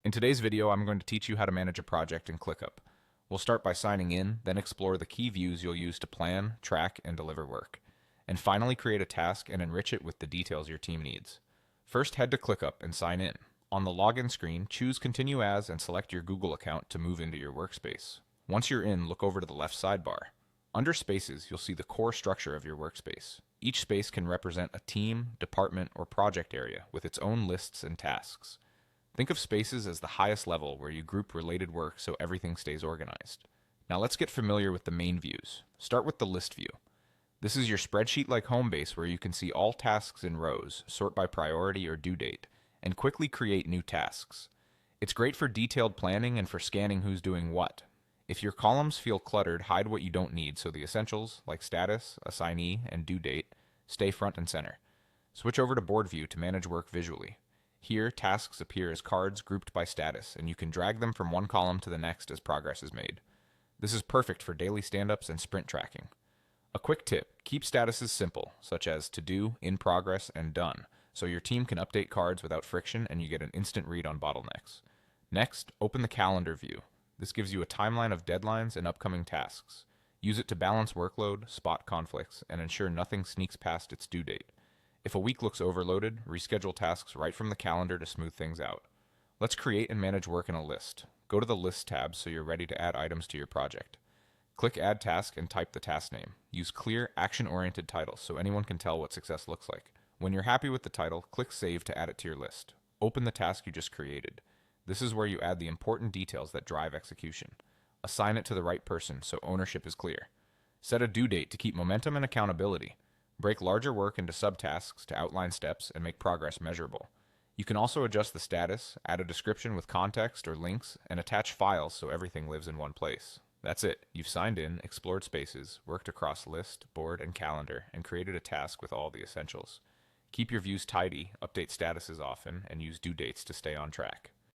In today's video, I'm going to teach you how to manage a project in ClickUp. We'll start by signing in, then explore the key views you'll use to plan, track, and deliver work. And finally create a task and enrich it with the details your team needs. First, head to ClickUp and sign in. On the login screen, choose Continue As and select your Google account to move into your workspace. Once you're in, look over to the left sidebar. Under Spaces, you'll see the core structure of your workspace. Each space can represent a team, department, or project area with its own lists and tasks. Think of spaces as the highest level where you group related work so everything stays organized. Now let's get familiar with the main views. Start with the list view. This is your spreadsheet-like home base where you can see all tasks in rows, sort by priority or due date, and quickly create new tasks. It's great for detailed planning and for scanning who's doing what. If your columns feel cluttered, hide what you don't need so the essentials, like status, assignee, and due date, stay front and center. Switch over to board view to manage work visually. Here, tasks appear as cards grouped by status, and you can drag them from one column to the next as progress is made. This is perfect for daily stand-ups and sprint tracking. A quick tip, keep statuses simple, such as to do, in progress, and done, so your team can update cards without friction and you get an instant read on bottlenecks. Next, open the calendar view. This gives you a timeline of deadlines and upcoming tasks. Use it to balance workload, spot conflicts, and ensure nothing sneaks past its due date. If a week looks overloaded, reschedule tasks right from the calendar to smooth things out. Let's create and manage work in a list. Go to the List tab so you're ready to add items to your project. Click Add Task and type the task name. Use clear, action-oriented titles so anyone can tell what success looks like. When you're happy with the title, click Save to add it to your list. Open the task you just created. This is where you add the important details that drive execution. Assign it to the right person so ownership is clear. Set a due date to keep momentum and accountability. Break larger work into subtasks to outline steps and make progress measurable. You can also adjust the status, add a description with context or links, and attach files so everything lives in one place. That's it. You've signed in, explored spaces, worked across list, board, and calendar, and created a task with all the essentials. Keep your views tidy, update statuses often, and use due dates to stay on track.